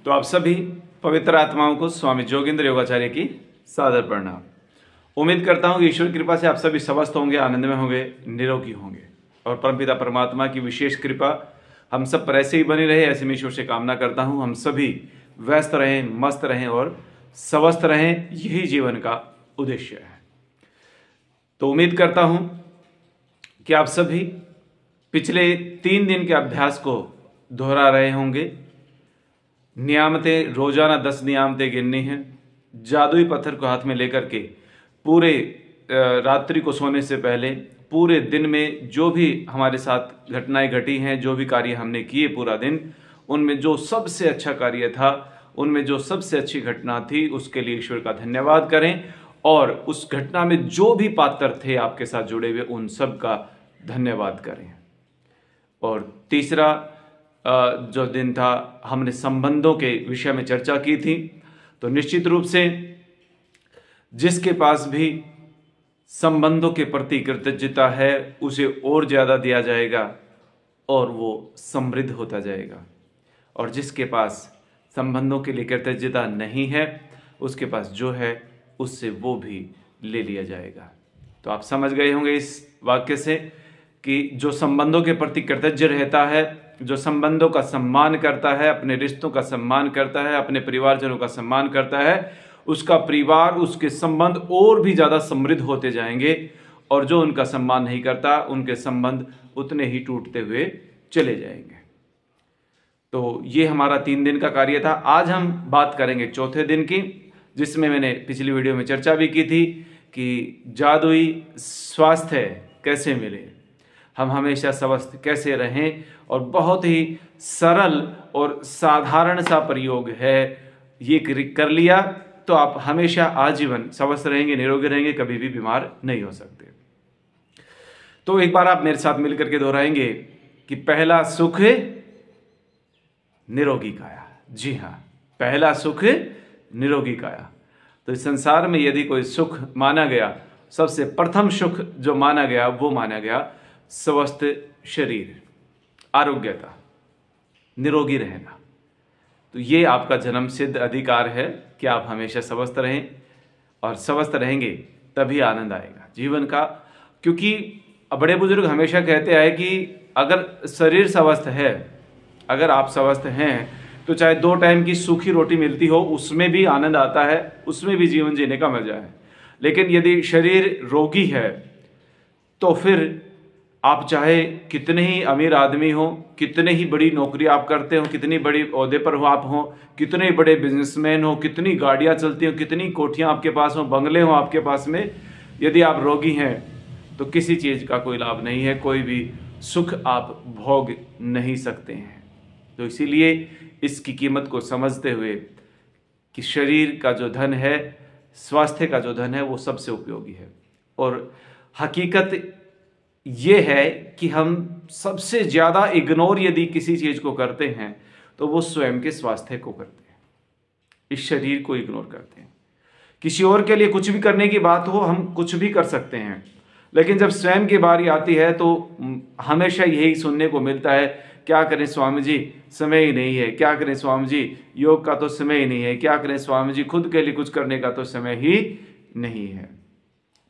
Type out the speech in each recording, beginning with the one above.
तो आप सभी पवित्र आत्माओं को स्वामी जोगेंद्र योगाचार्य की सादर प्रणाम। उम्मीद करता हूं कि ईश्वर की कृपा से आप सभी स्वस्थ होंगे, आनंद में होंगे, निरोगी होंगे और परमपिता परमात्मा की विशेष कृपा हम सब पर ऐसे ही बनी रहे। ऐसे में ईश्वर से कामना करता हूं हम सभी व्यस्त रहें, मस्त रहें और स्वस्थ रहें। यही जीवन का उद्देश्य है। तो उम्मीद करता हूं कि आप सभी पिछले 3 दिन के अभ्यास को दोहरा रहे होंगे। नियामतें, रोजाना 10 नियामतें गिननी है। जादुई पत्थर को हाथ में लेकर के पूरे रात्रि को सोने से पहले पूरे दिन में जो भी हमारे साथ घटनाएं घटी हैं, जो भी कार्य हमने किए पूरा दिन, उनमें जो सबसे अच्छा कार्य था, उनमें जो सबसे अच्छी घटना थी, उसके लिए ईश्वर का धन्यवाद करें और उस घटना में जो भी पात्र थे आपके साथ जुड़े हुए, उन सब का धन्यवाद करें। और तीसरा जो दिन था, हमने संबंधों के विषय में चर्चा की थी। तो निश्चित रूप से जिसके पास भी संबंधों के प्रति कृतज्ञता है, उसे और ज्यादा दिया जाएगा और वो समृद्ध होता जाएगा। और जिसके पास संबंधों के लिए कृतज्ञता नहीं है, उसके पास जो है उससे वो भी ले लिया जाएगा। तो आप समझ गए होंगे इस वाक्य से कि जो संबंधों के प्रति कृतज्ञ रहता है, जो संबंधों का सम्मान करता है, अपने रिश्तों का सम्मान करता है, अपने परिवारजनों का सम्मान करता है, उसका परिवार, उसके संबंध और भी ज्यादा समृद्ध होते जाएंगे। और जो उनका सम्मान नहीं करता, उनके संबंध उतने ही टूटते हुए चले जाएंगे। तो ये हमारा 3 दिन का कार्य था। आज हम बात करेंगे चौथे दिन की, जिसमें मैंने पिछली वीडियो में चर्चा भी की थी कि जादुई स्वास्थ्य कैसे मिले, हम हमेशा स्वस्थ कैसे रहें। और बहुत ही सरल और साधारण सा प्रयोग है। ये कर लिया तो आप हमेशा आजीवन स्वस्थ रहेंगे, निरोगी रहेंगे, कभी भी बीमार नहीं हो सकते। तो एक बार आप मेरे साथ मिलकर के दोहराएंगे कि पहला सुख निरोगी काया। जी हाँ, पहला सुख निरोगी काया। तो इस संसार में यदि कोई सुख माना गया, सबसे प्रथम सुख जो माना गया, वो माना गया स्वस्थ शरीर, आरोग्यता, निरोगी रहना। तो ये आपका जन्म सिद्ध अधिकार है कि आप हमेशा स्वस्थ रहें, और स्वस्थ रहेंगे तभी आनंद आएगा जीवन का। क्योंकि बड़े बुजुर्ग हमेशा कहते आए कि अगर शरीर स्वस्थ है, अगर आप स्वस्थ हैं, तो चाहे 2 टाइम की सूखी रोटी मिलती हो, उसमें भी आनंद आता है, उसमें भी जीवन जीने का मजा है। लेकिन यदि शरीर रोगी है, तो फिर आप चाहे कितने ही अमीर आदमी हो, कितने ही बड़ी नौकरी आप करते हो, कितनी बड़ी ओहदे पर हो आप हो, कितने ही बड़े बिजनेसमैन हो, कितनी गाड़ियां चलती हो, कितनी कोठियां आपके पास हो, बंगले हो आपके पास में, यदि आप रोगी हैं तो किसी चीज़ का कोई लाभ नहीं है, कोई भी सुख आप भोग नहीं सकते हैं। तो इसीलिए इसकी कीमत को समझते हुए कि शरीर का जो धन है, स्वास्थ्य का जो धन है, वो सबसे उपयोगी है। और हकीकत ये है कि हम सबसे ज़्यादा इग्नोर यदि किसी चीज़ को करते हैं, तो वो स्वयं के स्वास्थ्य को करते हैं, इस शरीर को इग्नोर करते हैं। किसी और के लिए कुछ भी करने की बात हो, हम कुछ भी कर सकते हैं, लेकिन जब स्वयं की बारी आती है तो हमेशा यही सुनने को मिलता है, क्या करें स्वामी जी, समय ही नहीं है, क्या करें स्वामी जी, योग का तो समय ही नहीं है, क्या करें स्वामी जी, खुद के लिए कुछ करने का तो समय ही नहीं है।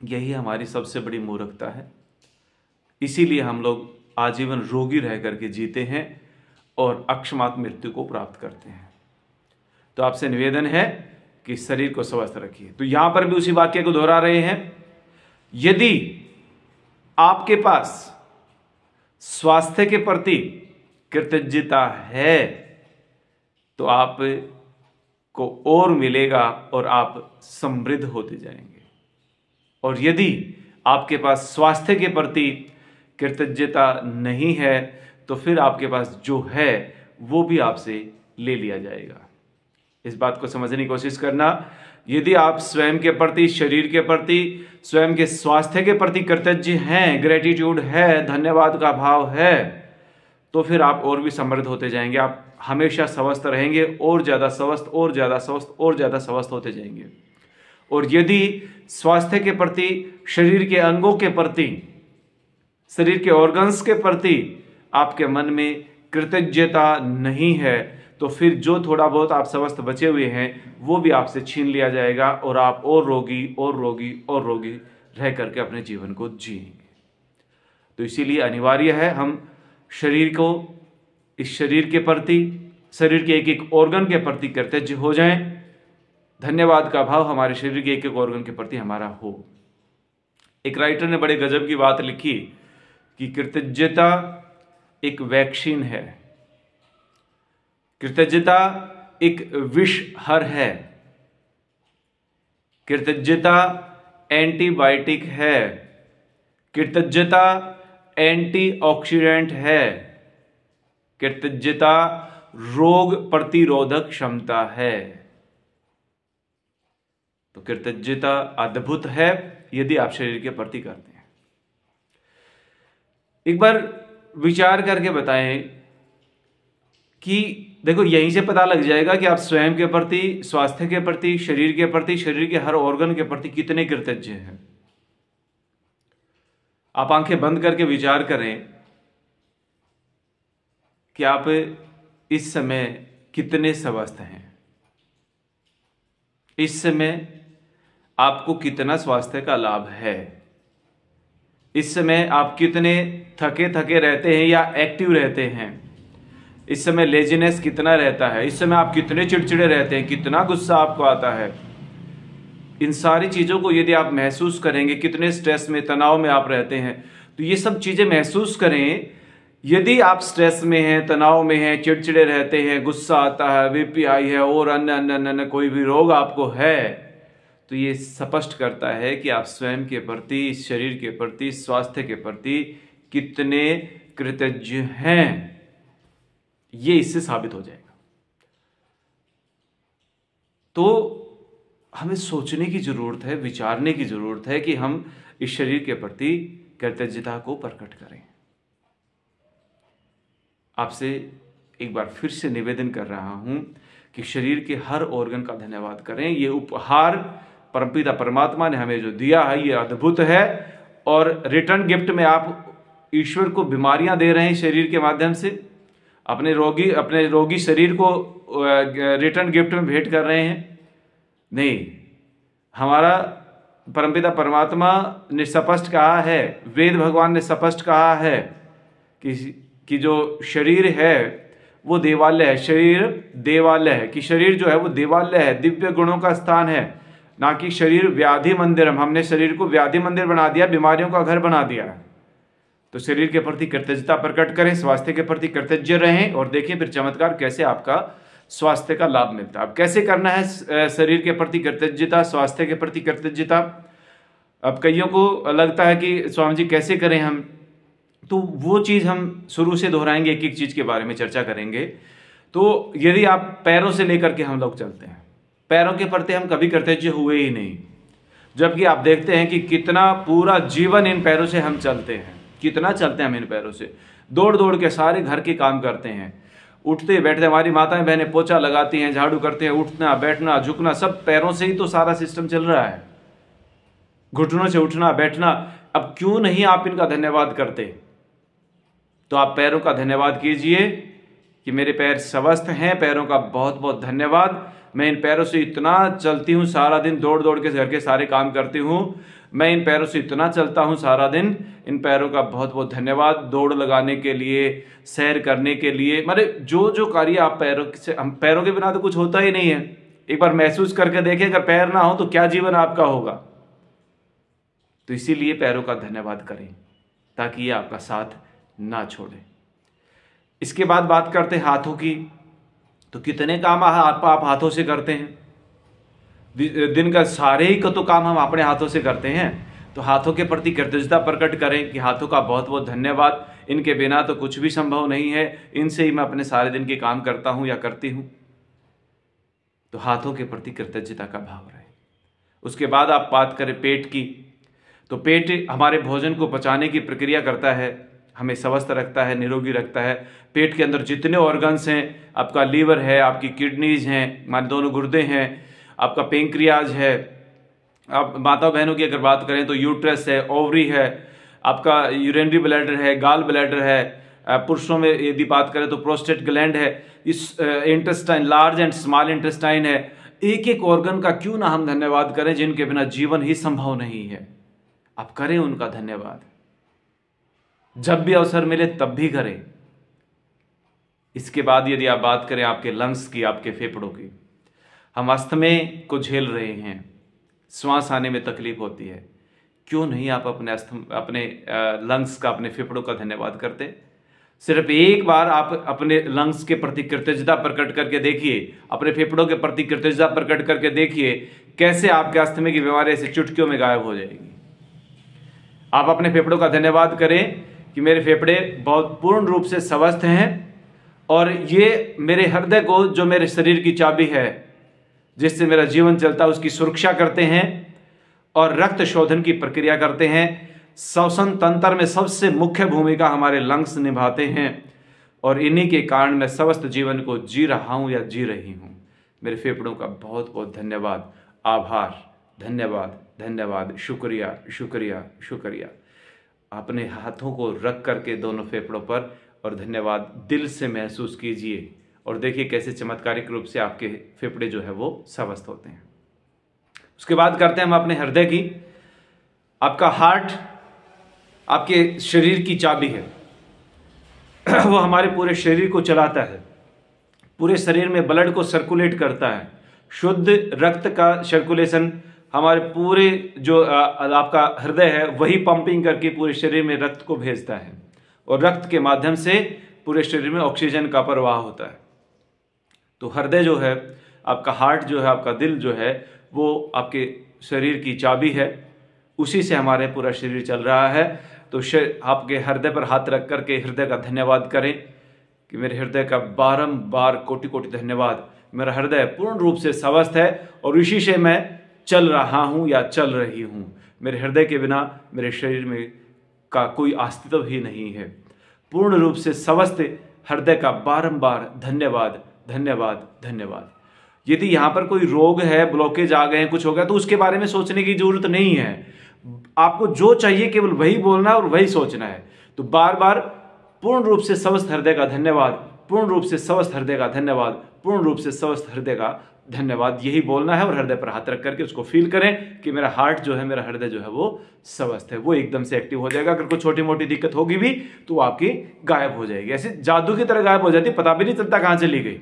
यही हमारी सबसे बड़ी मूर्खता है। इसीलिए हम लोग आजीवन रोगी रह करके जीते हैं और अकस्मात मृत्यु को प्राप्त करते हैं। तो आपसे निवेदन है कि शरीर को स्वस्थ रखिए। तो यहां पर भी उसी वाक्य को दोहरा रहे हैं, यदि आपके पास स्वास्थ्य के प्रति कृतज्ञता है तो आप को और मिलेगा और आप समृद्ध होते जाएंगे। और यदि आपके पास स्वास्थ्य के प्रति कृतज्ञता नहीं है, तो फिर आपके पास जो है वो भी आपसे ले लिया जाएगा। इस बात को समझने की कोशिश करना। यदि आप स्वयं के प्रति, शरीर के प्रति, स्वयं के स्वास्थ्य के प्रति कृतज्ञ हैं, ग्रेटिट्यूड है, धन्यवाद का भाव है, तो फिर आप और भी समृद्ध होते जाएंगे। आप हमेशा स्वस्थ रहेंगे, और ज्यादा स्वस्थ, और ज्यादा स्वस्थ, और ज्यादा स्वस्थ होते जाएंगे। और यदि स्वास्थ्य के प्रति, शरीर के अंगों के प्रति, शरीर के ऑर्गन्स के प्रति आपके मन में कृतज्ञता नहीं है, तो फिर जो थोड़ा बहुत आप स्वस्थ बचे हुए हैं वो भी आपसे छीन लिया जाएगा और आप और रोगी और रोगी और रोगी रह करके अपने जीवन को जिएंगे। तो इसीलिए अनिवार्य है हम शरीर को, इस शरीर के प्रति, शरीर के एक एक ऑर्गन के प्रति कृतज्ञ हो जाएं। धन्यवाद का भाव हमारे शरीर के एक एक ऑर्गन के प्रति हमारा हो। एक राइटर ने बड़े गजब की बात लिखी कि कृतज्ञता एक वैक्सीन है, कृतज्ञता एक विषहर है, कृतज्ञता एंटीबायोटिक है, कृतज्ञता एंटीऑक्सीडेंट है, कृतज्ञता रोग प्रतिरोधक क्षमता है। तो कृतज्ञता अद्भुत है यदि आप शरीर के प्रति करते हैं। एक बार विचार करके बताएं कि देखो, यहीं से पता लग जाएगा कि आप स्वयं के प्रति, स्वास्थ्य के प्रति, शरीर के प्रति, शरीर के हर ऑर्गन के प्रति कितने कृतज्ञ हैं। आप आंखें बंद करके विचार करें कि आप इस समय कितने स्वस्थ हैं, इस समय आपको कितना स्वास्थ्य का लाभ है, इस समय आप कितने थके थके रहते हैं या एक्टिव रहते हैं, इस समय लेजीनेस कितना रहता है, इस समय आप कितने चिड़चिड़े रहते हैं, कितना गुस्सा आपको आता है। इन सारी चीज़ों को यदि आप महसूस करेंगे, कितने स्ट्रेस में, तनाव में आप रहते हैं, तो ये सब चीज़ें महसूस करें। यदि आप स्ट्रेस में हैं, तनाव में हैं, चिड़चिड़े रहते हैं, गुस्सा आता है, बीपी हाई है और अन्य अन्य अन्य कोई भी रोग आपको है, तो ये स्पष्ट करता है कि आप स्वयं के प्रति, इस शरीर के प्रति, स्वास्थ्य के प्रति कितने कृतज्ञ हैं। ये इससे साबित हो जाएगा। तो हमें सोचने की जरूरत है, विचारने की जरूरत है कि हम इस शरीर के प्रति कृतज्ञता को प्रकट करें। आपसे एक बार फिर से निवेदन कर रहा हूं कि शरीर के हर ऑर्गन का धन्यवाद करें। ये उपहार परमपिता परमात्मा ने हमें जो दिया है ये अद्भुत है, और रिटर्न गिफ्ट में आप ईश्वर को बीमारियां दे रहे हैं शरीर के माध्यम से, अपने रोगी शरीर को रिटर्न गिफ्ट में भेंट कर रहे हैं। नहीं, हमारा परमपिता परमात्मा ने स्पष्ट कहा है, वेद भगवान ने स्पष्ट कहा है कि जो शरीर है वो देवालय है, शरीर देवालय है, कि शरीर जो है वो देवालय है, दिव्य गुणों का स्थान है, ना कि शरीर व्याधि मंदिर। हमने शरीर को व्याधि मंदिर बना दिया, बीमारियों का घर बना दिया। तो शरीर के प्रति कृतज्ञता प्रकट करें, स्वास्थ्य के प्रति कृतज्ञ रहें, और देखिए फिर चमत्कार कैसे आपका स्वास्थ्य का लाभ मिलता है। अब कैसे करना है शरीर के प्रति कृतज्ञता, स्वास्थ्य के प्रति कृतज्ञता? अब कईयों को लगता है कि स्वामी जी कैसे करें हम, तो वो चीज़ हम शुरू से दोहराएंगे, एक एक चीज़ के बारे में चर्चा करेंगे। तो यदि आप पैरों से लेकर के हम लोग चलते हैं, पैरों के प्रति हम कभी कृतज्ञ हुए ही नहीं, जबकि आप देखते हैं कि कितना पूरा जीवन इन पैरों से हम चलते हैं, कितना चलते हैं हम इन पैरों से, दौड़ दौड़ के सारे घर के काम करते हैं, उठते बैठते, हमारी माताएं बहनें पोछा लगाती हैं, झाड़ू करते हैं, उठना बैठना झुकना सब पैरों से ही तो सारा सिस्टम चल रहा है, घुटनों से उठना बैठना। अब क्यों नहीं आप इनका धन्यवाद करते? तो आप पैरों का धन्यवाद कीजिए कि मेरे पैर स्वस्थ हैं, पैरों का बहुत बहुत धन्यवाद। मैं इन पैरों से इतना चलती हूँ, सारा दिन दौड़ दौड़ के घर के सारे काम करती हूँ, मैं इन पैरों से इतना चलता हूँ सारा दिन, इन पैरों का बहुत बहुत धन्यवाद। दौड़ लगाने के लिए, सैर करने के लिए, मतलब जो जो कार्य आप पैरों से, हम पैरों के बिना तो कुछ होता ही नहीं है। एक बार महसूस करके देखें, अगर पैर ना हो तो क्या जीवन आपका होगा। तो इसीलिए पैरों का धन्यवाद करें ताकि ये आपका साथ ना छोड़े। इसके बाद बात करते हैं हाथों की। तो कितने काम आप हाथों से करते हैं? दिन का सारे ही तो काम हम अपने हाथों से करते हैं। तो हाथों के प्रति कृतज्ञता प्रकट करें कि हाथों का बहुत बहुत धन्यवाद, इनके बिना तो कुछ भी संभव नहीं है, इनसे ही मैं अपने सारे दिन के काम करता हूं या करती हूं। तो हाथों के प्रति कृतज्ञता का भाव रहे। उसके बाद आप बात करें पेट की। तो पेट हमारे भोजन को पचाने की प्रक्रिया करता है, हमें स्वस्थ रखता है, निरोगी रखता है। पेट के अंदर जितने ऑर्गन्स हैं, आपका लीवर है, आपकी किडनीज हैं, हमारे दोनों गुर्दे हैं, आपका पेंक्रियाज है, आप माता बहनों की अगर बात करें तो यूट्रस है, ओवरी है, आपका यूरिनरी ब्लैडर है, गाल ब्लैडर है, पुरुषों में यदि बात करें तो प्रोस्टेट ग्लैंड है, इस intestine, large and small intestine है। एक एक ऑर्गन का क्यों ना हम धन्यवाद करें जिनके बिना जीवन ही संभव नहीं है। आप करें उनका धन्यवाद, जब भी अवसर मिले तब भी करें। इसके बाद यदि आप बात करें आपके लंग्स की, आपके फेफड़ों की, हम अस्थमे को झेल रहे हैं, श्वास आने में तकलीफ होती है, क्यों नहीं आप अपने लंग्स का, अपने फेफड़ों का धन्यवाद करते। सिर्फ एक बार आप अपने लंग्स के प्रति कृतज्ञता प्रकट करके देखिए, अपने फेफड़ों के प्रति कृतज्ञता प्रकट करके देखिए, कैसे आपके अस्थमे की बीमारी से चुटकियों में गायब हो जाएगी। आप अपने फेफड़ों का धन्यवाद करें कि मेरे फेफड़े बहुत पूर्ण रूप से स्वस्थ हैं और ये मेरे हृदय को, जो मेरे शरीर की चाबी है, जिससे मेरा जीवन चलता है, उसकी सुरक्षा करते हैं और रक्त शोधन की प्रक्रिया करते हैं। श्वसन तंत्र में सबसे मुख्य भूमिका हमारे लंग्स निभाते हैं और इन्हीं के कारण मैं स्वस्थ जीवन को जी रहा हूं या जी रही हूं। मेरे फेफड़ों का बहुत बहुत धन्यवाद, आभार, धन्यवाद, धन्यवाद, शुक्रिया, शुक्रिया, शुक्रिया। अपने हाथों को रख करके दोनों फेफड़ों पर और धन्यवाद दिल से महसूस कीजिए और देखिए कैसे चमत्कारिक रूप से आपके फेफड़े जो है वो स्वस्थ होते हैं। उसके बाद करते हैं हम अपने हृदय की। आपका हार्ट आपके शरीर की चाबी है, वो हमारे पूरे शरीर को चलाता है, पूरे शरीर में ब्लड को सर्कुलेट करता है। शुद्ध रक्त का सर्कुलेशन हमारे पूरे जो आपका हृदय है वही पंपिंग करके पूरे शरीर में रक्त को भेजता है और रक्त के माध्यम से पूरे शरीर में ऑक्सीजन का प्रवाह होता है। तो हृदय जो है, आपका हार्ट जो है, आपका दिल जो है, वो आपके शरीर की चाबी है, उसी से हमारे पूरा शरीर चल रहा है। तो आपके हृदय पर हाथ रख करके हृदय का धन्यवाद करें कि मेरे हृदय का बारंबार कोटि कोटि धन्यवाद, मेरा हृदय पूर्ण रूप से स्वस्थ है और इसी से मैं चल रहा हूं या चल रही हूं। मेरे हृदय के बिना मेरे शरीर में का कोई अस्तित्व ही नहीं है। पूर्ण रूप से स्वस्थ हृदय का बारंबार धन्यवाद, धन्यवाद, धन्यवाद। यदि यहां पर कोई रोग है, ब्लॉकेज आ गए हैं, कुछ हो गया, तो उसके बारे में सोचने की जरूरत नहीं है। आपको जो चाहिए केवल वही बोलना है और वही सोचना है। तो बार बार पूर्ण रूप से स्वस्थ हृदय का धन्यवाद, पूर्ण रूप से स्वस्थ हृदय का धन्यवाद, पूर्ण रूप से स्वस्थ हृदय का धन्यवाद, यही बोलना है और हृदय पर हाथ रख करके उसको फील करें कि मेरा हार्ट जो है, मेरा हृदय जो है वो स्वस्थ है। वो एकदम से एक्टिव हो जाएगा। अगर कोई छोटी मोटी दिक्कत होगी भी तो आपकी गायब हो जाएगी, ऐसे जादू की तरह गायब हो जाती, पता भी नहीं चलता कहां चली गई।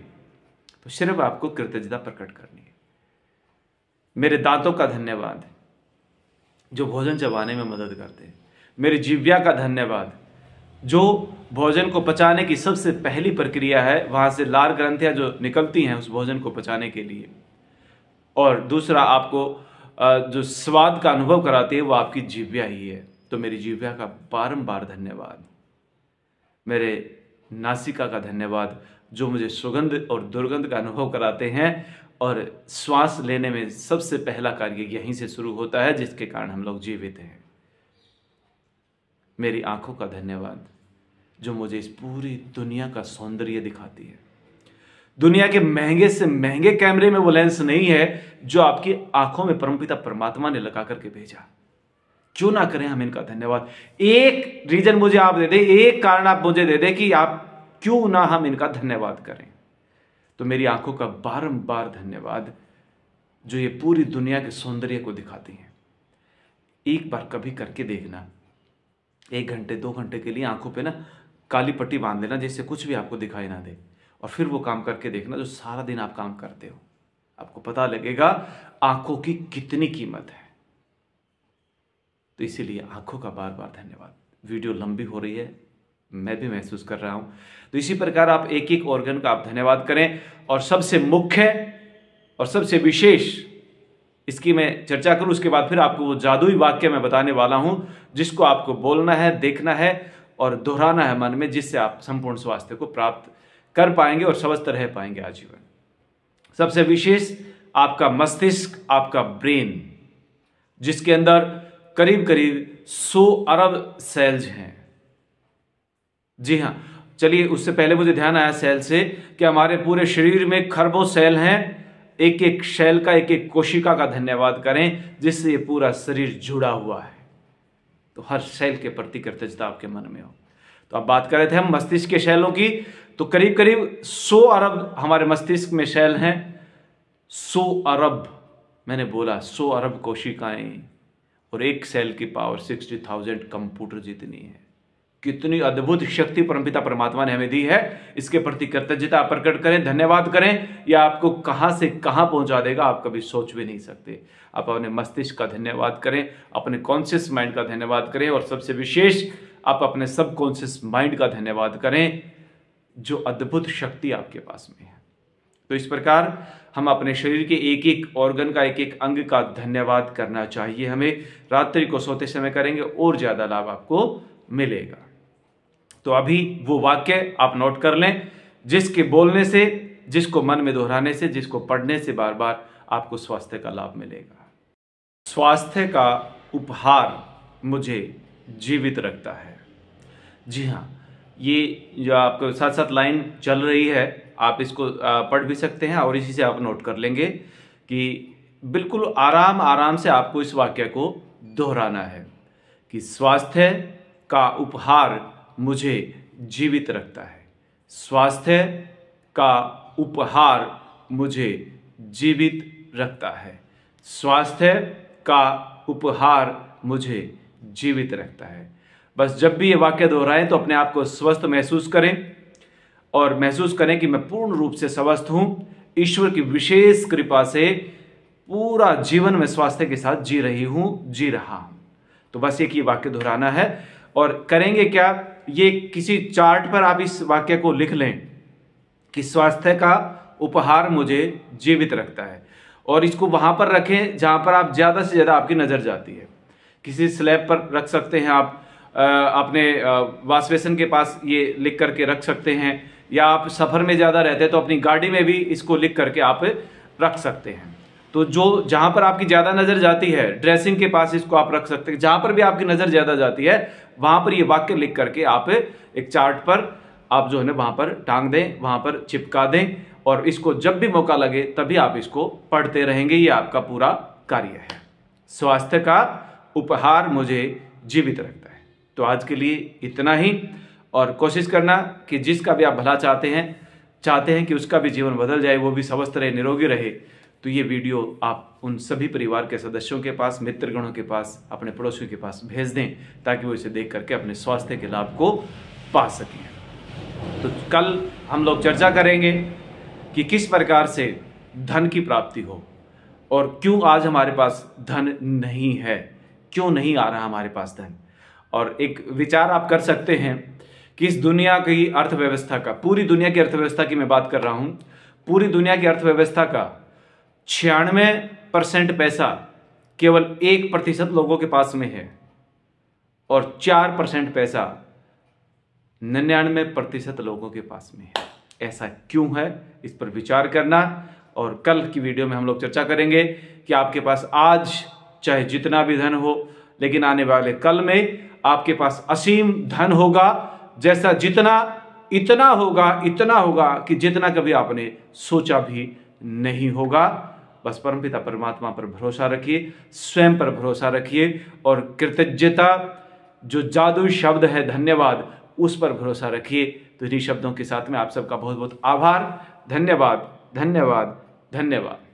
तो सिर्फ आपको कृतज्ञता प्रकट करनी है। मेरे दांतों का धन्यवाद जो भोजन चबाने में मदद करते हैं। मेरी जिह्वा का धन्यवाद जो भोजन को पचाने की सबसे पहली प्रक्रिया है, वहां से लार ग्रंथियां जो निकलती हैं उस भोजन को पचाने के लिए। और दूसरा, आपको जो स्वाद का अनुभव कराती है वो आपकी जिह्वा ही है। तो मेरी जिह्वा का बारंबार धन्यवाद। मेरे नासिका का धन्यवाद जो मुझे सुगंध और दुर्गंध का अनुभव कराते हैं और श्वास लेने में सबसे पहला कार्य यहीं से शुरू होता है, जिसके कारण हम लोग जीवित हैं। मेरी आंखों का धन्यवाद जो मुझे इस पूरी दुनिया का सौंदर्य दिखाती है। दुनिया के महंगे से महंगे कैमरे में वो लेंस नहीं है जो आपकी आंखों में परमपिता परमात्मा ने लगा करके भेजा। क्यों ना करें हम इनका धन्यवाद। एक रीजन मुझे आप दे दे, एक कारण आप मुझे दे दे कि आप क्यों ना हम इनका धन्यवाद करें। तो मेरी आंखों का बारंबार धन्यवाद जो ये पूरी दुनिया के सौंदर्य को दिखाती हैं। एक बार कभी करके देखना, 1 घंटे 2 घंटे के लिए आंखों पे ना काली पट्टी बांध लेना जिससे कुछ भी आपको दिखाई ना दे, और फिर वो काम करके देखना जो सारा दिन आप काम करते हो। आपको पता लगेगा आंखों की कितनी कीमत है। तो इसीलिए आंखों का बार बार धन्यवाद। वीडियो लंबी हो रही है, मैं भी महसूस कर रहा हूं। तो इसी प्रकार आप एक एक ऑर्गन का आप धन्यवाद करें। और सबसे मुख्य और सबसे विशेष इसकी मैं चर्चा करूं, उसके बाद फिर आपको वो जादुई वाक्य मैं बताने वाला हूं जिसको आपको बोलना है, देखना है और दोहराना है मन में, जिससे आप संपूर्ण स्वास्थ्य को प्राप्त कर पाएंगे और स्वस्थ रह पाएंगे आजीवन। सबसे विशेष आपका मस्तिष्क, आपका ब्रेन, जिसके अंदर करीब करीब 100 अरब सेल्स हैं। जी हाँ, चलिए उससे पहले मुझे ध्यान आया सेल से कि हमारे पूरे शरीर में खरबों सेल हैं। एक एक सेल का, एक एक कोशिका का धन्यवाद करें जिससे ये पूरा शरीर जुड़ा हुआ है। तो हर सेल के प्रति कृतज्ञता आपके मन में हो। तो अब बात कर रहे थे हम मस्तिष्क के शैलों की, तो करीब करीब 100 अरब हमारे मस्तिष्क में शैल हैं। 100 अरब, मैंने बोला 100 अरब कोशिकाएं, और एक सेल की पावर 60,000 कंप्यूटर जितनी है। कितनी अद्भुत शक्ति परमपिता परमात्मा ने हमें दी है। इसके प्रति कृतज्ञता प्रकट करें, धन्यवाद करें। यह आपको कहां से कहां पहुंचा देगा आप कभी सोच भी नहीं सकते। आप अपने मस्तिष्क का धन्यवाद करें, अपने कॉन्शियस माइंड का धन्यवाद करें, और सबसे विशेष आप अपने सबकॉन्शियस माइंड का धन्यवाद करें, जो अद्भुत शक्ति आपके पास में है। तो इस प्रकार हम अपने शरीर के एक एक ऑर्गन का, एक एक अंग का धन्यवाद करना चाहिए हमें। रात्रि को सोते समय करेंगे और ज्यादा लाभ आपको मिलेगा। तो अभी वो वाक्य आप नोट कर लें, जिसके बोलने से, जिसको मन में दोहराने से, जिसको पढ़ने से बार बार आपको स्वास्थ्य का लाभ मिलेगा। स्वास्थ्य का उपहार मुझे जीवित रखता है। जी हाँ, ये जो आपको साथ साथ लाइन चल रही है, आप इसको पढ़ भी सकते हैं और इसी से आप नोट कर लेंगे कि बिल्कुल आराम आराम से आपको इस वाक्य को दोहराना है कि स्वास्थ्य का उपहार मुझे जीवित रखता है। स्वास्थ्य का उपहार मुझे जीवित रखता है। स्वास्थ्य का उपहार मुझे जीवित रखता है। बस जब भी ये वाक्य दोहराएं तो अपने आप को स्वस्थ महसूस करें और महसूस करें कि मैं पूर्ण रूप से स्वस्थ हूं। ईश्वर की विशेष कृपा से पूरा जीवन में स्वास्थ्य के साथ जी रहा हूं। तो बस एक ही वाक्य दोहराना है। और करेंगे क्या, ये किसी चार्ट पर आप इस वाक्य को लिख लें कि स्वास्थ्य का उपहार मुझे जीवित रखता है, और इसको वहां पर रखें जहां पर आप ज्यादा से ज्यादा आपकी नजर जाती है। किसी स्लैब पर रख सकते हैं आप, अपने वॉश बेसिन के पास ये लिख करके रख सकते हैं, या आप सफर में ज्यादा रहते हैं तो अपनी गाड़ी में भी इसको लिख करके आप रख सकते हैं। तो जो जहां पर आपकी ज्यादा नजर जाती है, ड्रेसिंग के पास इसको आप रख सकते हैं। जहां पर भी आपकी नजर ज्यादा जाती है वहां पर ये वाक्य लिख करके आप एक चार्ट पर आप जो है ना वहां पर टांग दें, वहां पर चिपका दें, और इसको जब भी मौका लगे तभी आप इसको पढ़ते रहेंगे। ये आपका पूरा कार्य है। स्वास्थ्य का उपहार मुझे जीवित रखता है। तो आज के लिए इतना ही, और कोशिश करना कि जिसका भी आप भला चाहते हैं कि उसका भी जीवन बदल जाए, वो भी स्वस्थ रहे, निरोगी रहे, तो ये वीडियो आप उन सभी परिवार के सदस्यों के पास, मित्रगणों के पास, अपने पड़ोसियों के पास भेज दें, ताकि वो इसे देख करके अपने स्वास्थ्य के लाभ को पा सकें। तो कल हम लोग चर्चा करेंगे कि किस प्रकार से धन की प्राप्ति हो, और क्यों आज हमारे पास धन नहीं है, क्यों नहीं आ रहा हमारे पास धन। और एक विचार आप कर सकते हैं कि इस दुनिया की अर्थव्यवस्था का, पूरी दुनिया की अर्थव्यवस्था की मैं बात कर रहा हूं, पूरी दुनिया की अर्थव्यवस्था का 96% पैसा केवल 1% लोगों के पास में है, और 4% पैसा 99% लोगों के पास में है। ऐसा क्यों है, इस पर विचार करना। और कल की वीडियो में हम लोग चर्चा करेंगे कि आपके पास आज चाहे जितना भी धन हो, लेकिन आने वाले कल में आपके पास असीम धन होगा, जैसा इतना होगा कि जितना कभी आपने सोचा भी नहीं होगा। बस परमपिता परमात्मा पर भरोसा रखिए, स्वयं पर भरोसा रखिए, और कृतज्ञता जो जादुई शब्द है धन्यवाद, उस पर भरोसा रखिए। तो इन्हीं शब्दों के साथ में आप सबका बहुत बहुत आभार, धन्यवाद, धन्यवाद, धन्यवाद।